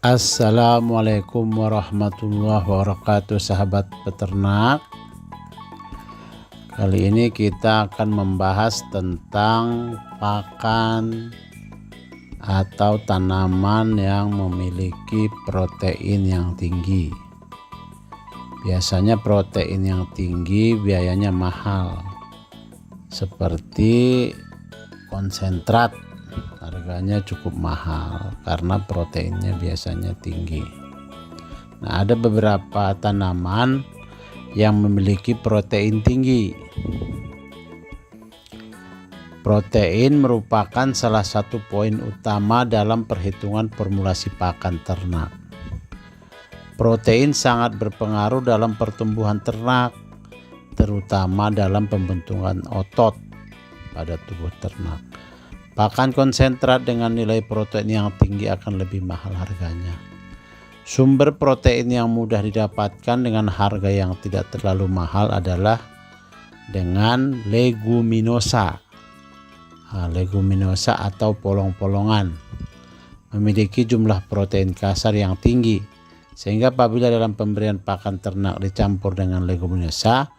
Assalamualaikum warahmatullahi wabarakatuh, sahabat peternak. Kali ini kita akan membahas tentang pakan atau tanaman yang memiliki protein yang tinggi. Biasanya protein yang tinggi biayanya mahal, seperti konsentrat. Harganya cukup mahal karena proteinnya biasanya tinggi. Nah, ada beberapa tanaman yang memiliki protein tinggi. Protein merupakan salah satu poin utama dalam perhitungan formulasi pakan ternak. Protein sangat berpengaruh dalam pertumbuhan ternak, terutama dalam pembentukan otot pada tubuh ternak. Pakan konsentrat dengan nilai protein yang tinggi akan lebih mahal harganya. Sumber protein yang mudah didapatkan dengan harga yang tidak terlalu mahal adalah dengan leguminosa. Leguminosa atau polong-polongan memiliki jumlah protein kasar yang tinggi, sehingga apabila dalam pemberian pakan ternak dicampur dengan leguminosa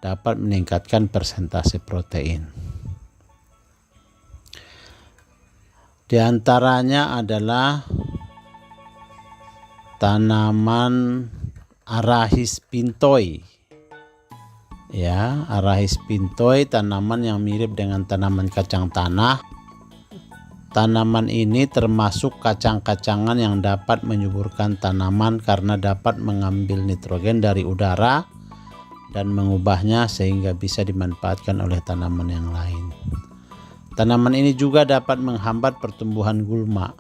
dapat meningkatkan persentase protein. Di antaranya adalah tanaman Arachis pintoi. Arachis pintoi, tanaman yang mirip dengan tanaman kacang tanah. Tanaman ini termasuk kacang-kacangan yang dapat menyuburkan tanaman karena dapat mengambil nitrogen dari udara dan mengubahnya sehingga bisa dimanfaatkan oleh tanaman yang lain. Tanaman ini juga dapat menghambat pertumbuhan gulma.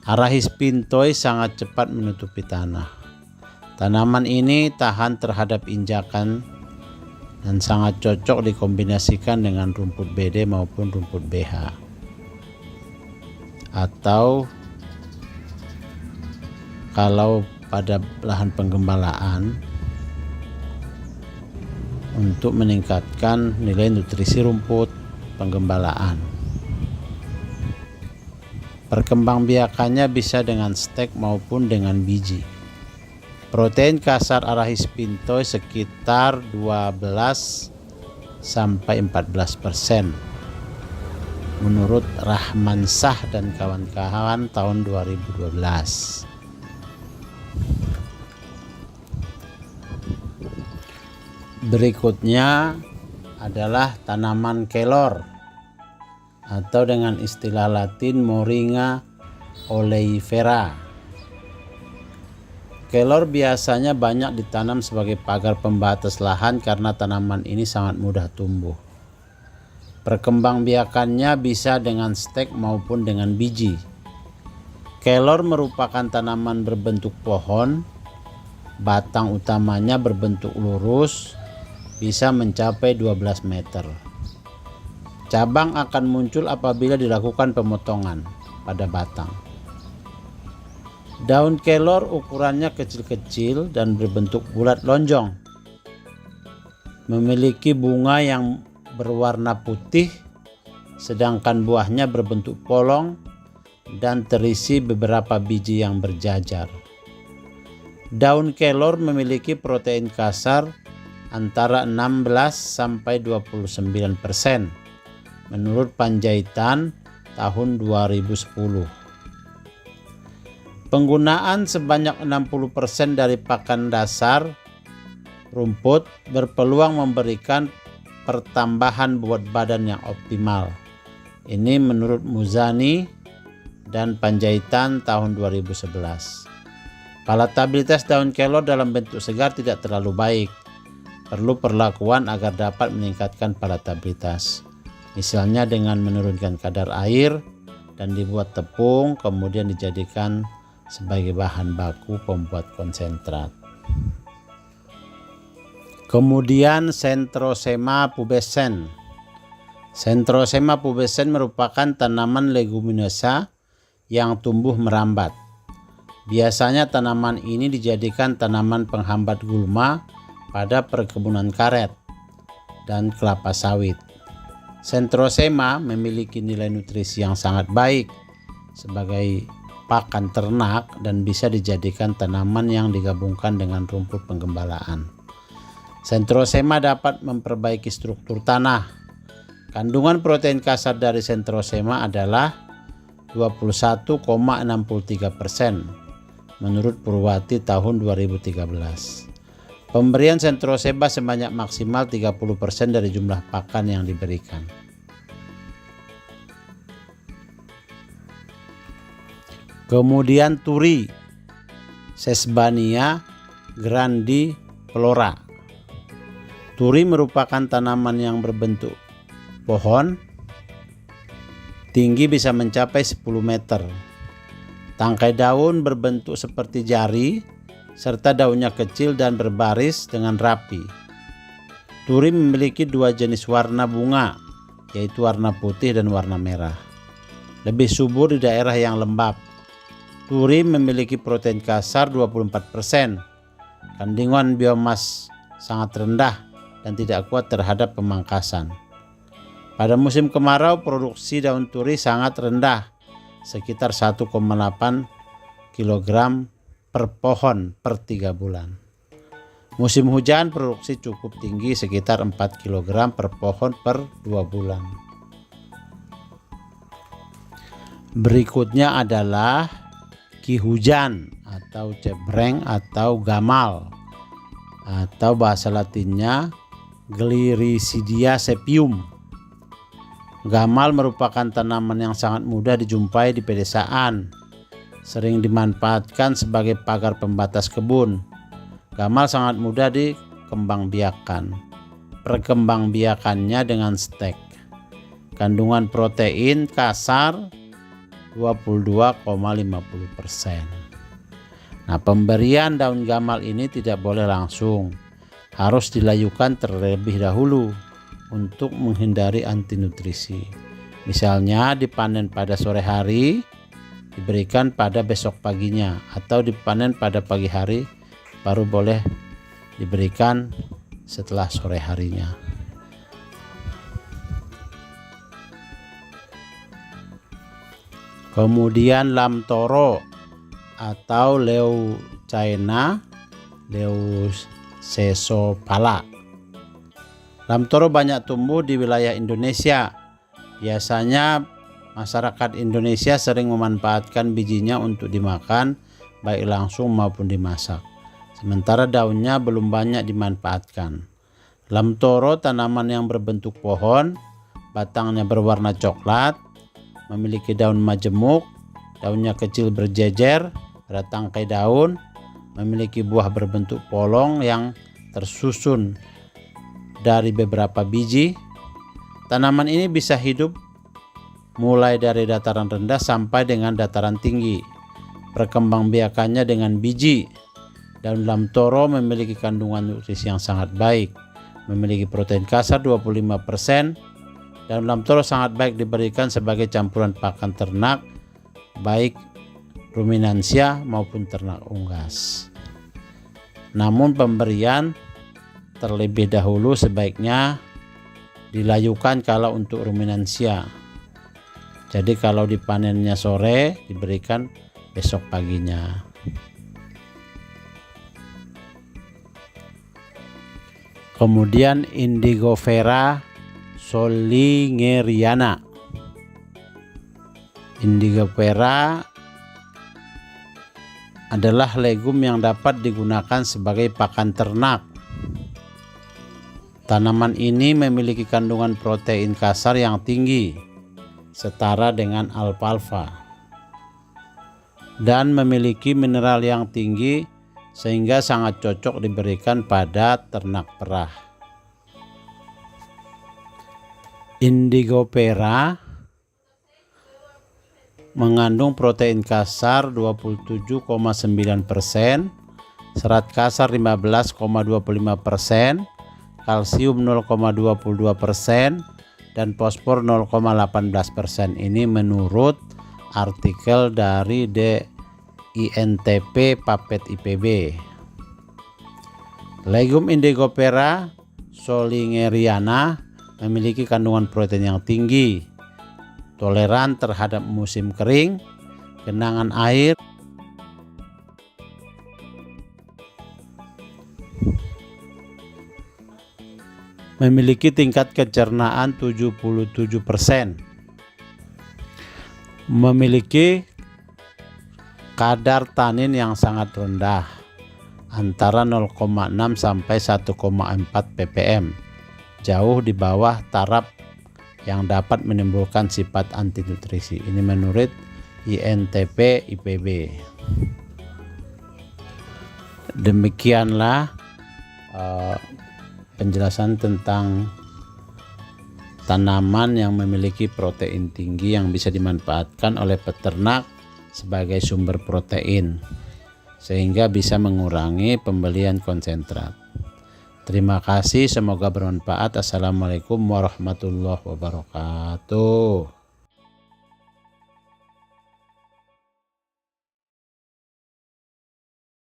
Arachis pintoi sangat cepat menutupi tanah. Tanaman ini tahan terhadap injakan dan sangat cocok dikombinasikan dengan rumput BD maupun rumput BH. Atau kalau pada lahan penggembalaan untuk meningkatkan nilai nutrisi rumput penggembalaan. Perkembangbiakannya bisa dengan stek maupun dengan biji. Protein kasar Arachis pintoi sekitar 12-14% menurut Rahmansah dan kawan-kawan tahun 2012. Berikutnya adalah tanaman kelor atau dengan istilah Latin Moringa oleifera. Kelor biasanya banyak ditanam sebagai pagar pembatas lahan karena tanaman ini sangat mudah tumbuh. Perkembangbiakannya bisa dengan stek maupun dengan biji. Kelor merupakan tanaman berbentuk pohon, batang utamanya berbentuk lurus, bisa mencapai 12 meter. Cabang akan muncul apabila dilakukan pemotongan pada batang. Daun kelor ukurannya kecil-kecil dan berbentuk bulat lonjong. Memiliki bunga yang berwarna putih, sedangkan buahnya berbentuk polong dan terisi beberapa biji yang berjajar. Daun kelor memiliki protein kasar antara 16-29% menurut Panjaitan tahun 2010. Penggunaan sebanyak 60% dari pakan dasar rumput berpeluang memberikan pertambahan bobot badan yang optimal. Ini menurut Muzani dan Panjaitan tahun 2011. Palatabilitas daun kelor dalam bentuk segar tidak terlalu baik. Perlu perlakuan agar dapat meningkatkan palatabilitas. Misalnya dengan menurunkan kadar air dan dibuat tepung, kemudian dijadikan sebagai bahan baku pembuat konsentrat. Kemudian Centrosema pubescens. Centrosema pubescens merupakan tanaman leguminosa yang tumbuh merambat. Biasanya tanaman ini dijadikan tanaman penghambat gulma pada perkebunan karet dan kelapa sawit. Centrosema memiliki nilai nutrisi yang sangat baik sebagai pakan ternak dan bisa dijadikan tanaman yang digabungkan dengan rumput penggembalaan. Sentrosema dapat memperbaiki struktur tanah. Kandungan protein kasar dari sentrosema adalah 21,63% menurut Purwati tahun 2013. Pemberian sentrosema sebanyak maksimal 30% dari jumlah pakan yang diberikan. Kemudian turi, Sesbania grandiflora. Turi merupakan tanaman yang berbentuk pohon, tinggi bisa mencapai 10 meter. Tangkai daun berbentuk seperti jari, serta daunnya kecil dan berbaris dengan rapi. Turi memiliki dua jenis warna bunga, yaitu warna putih dan warna merah. Lebih subur di daerah yang lembab. Turi memiliki protein kasar 24%. Kandungan biomas sangat rendah dan tidak kuat terhadap pemangkasan. Pada musim kemarau, produksi daun turi sangat rendah, sekitar 1,8 kg per pohon per 3 bulan. Musim hujan produksi cukup tinggi, sekitar 4 kg per pohon per 2 bulan. Berikutnya adalah ki hujan atau cebreng atau gamal, atau bahasa latinnya Gliricidia sepium. Gamal merupakan tanaman yang sangat mudah dijumpai di pedesaan, sering dimanfaatkan sebagai pagar pembatas kebun. Gamal sangat mudah dikembangbiakan. Perkembangbiakannya dengan stek. Kandungan protein kasar 22,50%. Nah, pemberian daun gamal ini tidak boleh langsung, harus dilayukan terlebih dahulu untuk menghindari anti nutrisi. Misalnya dipanen pada sore hari, diberikan pada besok paginya, atau dipanen pada pagi hari baru boleh diberikan setelah sore harinya. Kemudian lamtoro atau leucaena leucesophala. Lamtoro banyak tumbuh di wilayah Indonesia. Biasanya masyarakat Indonesia sering memanfaatkan bijinya untuk dimakan, baik langsung maupun dimasak. Sementara daunnya belum banyak dimanfaatkan. Lamtoro tanaman yang berbentuk pohon, batangnya berwarna coklat, memiliki daun majemuk, daunnya kecil berjejer pada tangkai daun, memiliki buah berbentuk polong yang tersusun dari beberapa biji. Tanaman ini bisa hidup mulai dari dataran rendah sampai dengan dataran tinggi. Perkembangbiakannya dengan biji. Daun lamtoro memiliki kandungan nutrisi yang sangat baik, memiliki protein kasar 25%. Daun lamtoro sangat baik diberikan sebagai campuran pakan ternak, baik ruminansia maupun ternak unggas. Namun pemberian terlebih dahulu sebaiknya dilayukan kalau untuk ruminansia. Jadi kalau dipanennya sore, diberikan besok paginya. Kemudian Indigofera solingeriana. Indigofera adalah legum yang dapat digunakan sebagai pakan ternak. Tanaman ini memiliki kandungan protein kasar yang tinggi, setara dengan alfalfa, dan memiliki mineral yang tinggi sehingga sangat cocok diberikan pada ternak perah. Indigofera mengandung protein kasar 27,9%, serat kasar 15,25%, kalsium 0,22%, dan fosfor 0,18%. Ini menurut artikel dari INTP Papet IPB. Legum Indigofera solingeriana memiliki kandungan protein yang tinggi, toleran terhadap musim kering, genangan air, memiliki tingkat kecernaan 77%, memiliki kadar tanin yang sangat rendah antara 0,6 sampai 1,4 ppm, jauh di bawah taraf yang dapat menimbulkan sifat anti nutrisi. Ini menurut INTP IPB. Demikianlah penjelasan tentang tanaman yang memiliki protein tinggi yang bisa dimanfaatkan oleh peternak sebagai sumber protein, sehingga bisa mengurangi pembelian konsentrat. Terima kasih, semoga bermanfaat. Assalamualaikum warahmatullahi wabarakatuh.